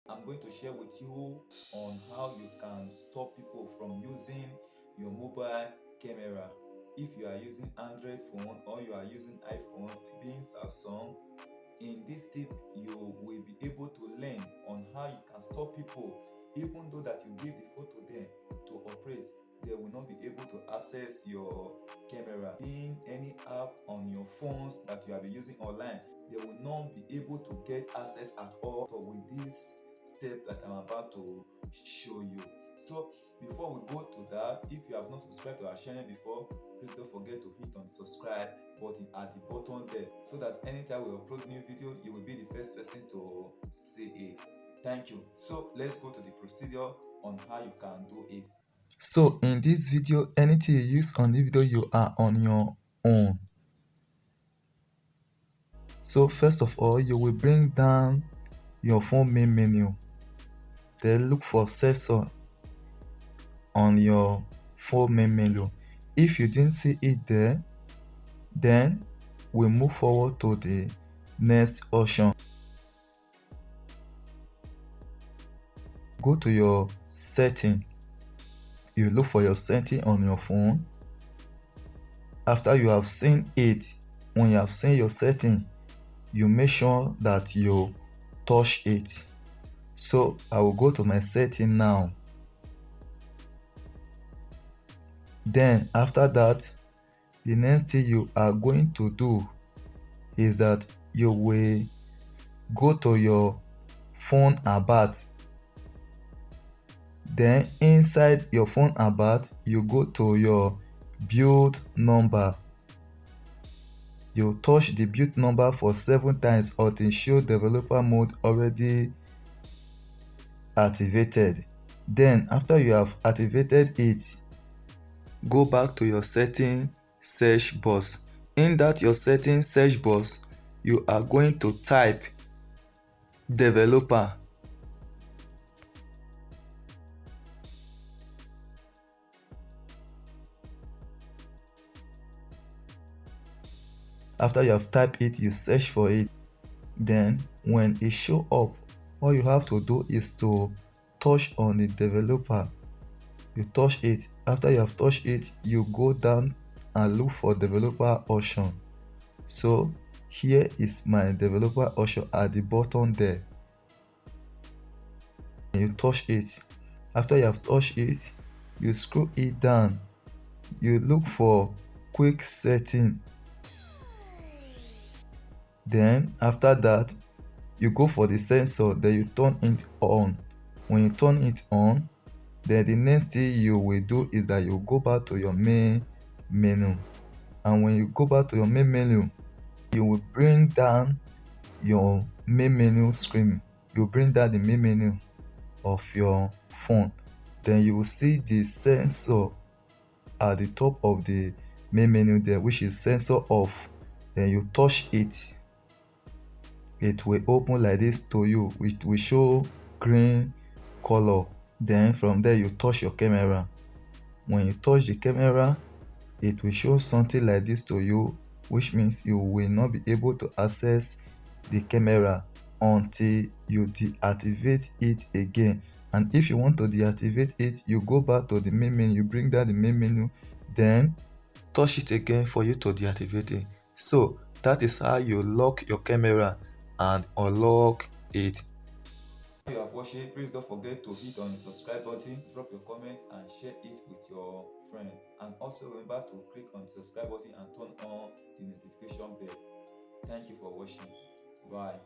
I'm going to share with you on how you can stop people from using your mobile camera. If you are using Android phone or you are using iPhone, being Samsung, in this tip you will be able to learn on how you can stop people, even though that you give the phone to them to operate, they will not be able to access your camera. Being any app on your phones that you have been using online, they will not be able to get access at all with this step that I'm about to show you. So before we go to that, if you have not subscribed to our channel before, please don't forget to hit on subscribe button at the bottom there, so that anytime we upload new video, you will be the first person to see it. Thank you. So let's go to the procedure on how you can do it. So in this video, anything you use on the video, you are on your own. So first of all, you will bring down your phone main menu. Then look for sensor on your phone main menu. If you didn't see it there, then we move forward to the next option. Go to your setting. You look for your setting on your phone. After you have seen it, when you have seen your setting, you make sure that you touch it. So I will go to my setting now. Then after that, the next thing you are going to do is that you will go to your phone about. Then inside your phone about, you go to your build number. You touch the build number for 7 times until show developer mode already activated. Then after you have activated it, go back to your setting search box. In that your setting search box, you are going to type developer. After you have typed it, you search for it. Then when it show up, all you have to do is to touch on the developer. You touch it. After you have touched it, you go down and look for developer option. So here is my developer option at the bottom there. You touch it. After you have touched it, you scroll it down. You look for quick setting. Then after that, you go for the sensor, then you turn it on. When you turn it on, then the next thing you will do is that you go back to your main menu. And when you go back to your main menu, you will bring down your main menu screen. You bring down the main menu of your phone. Then you will see the sensor at the top of the main menu there, which is sensor off. Then you touch it. It will open like this to you, which will show green color. Then from there you touch your camera. When you touch the camera, it will show something like this to you, which means you will not be able to access the camera until you deactivate it again. And if you want to deactivate it, you go back to the main menu, you bring down the main menu, then touch it again for you to deactivate it. So that is how you lock your camera and unlock it. If you have watched it, please don't forget to hit on the subscribe button, drop your comment and share it with your friend. And also remember to click on the subscribe button and turn on the notification bell. Thank you for watching. Bye.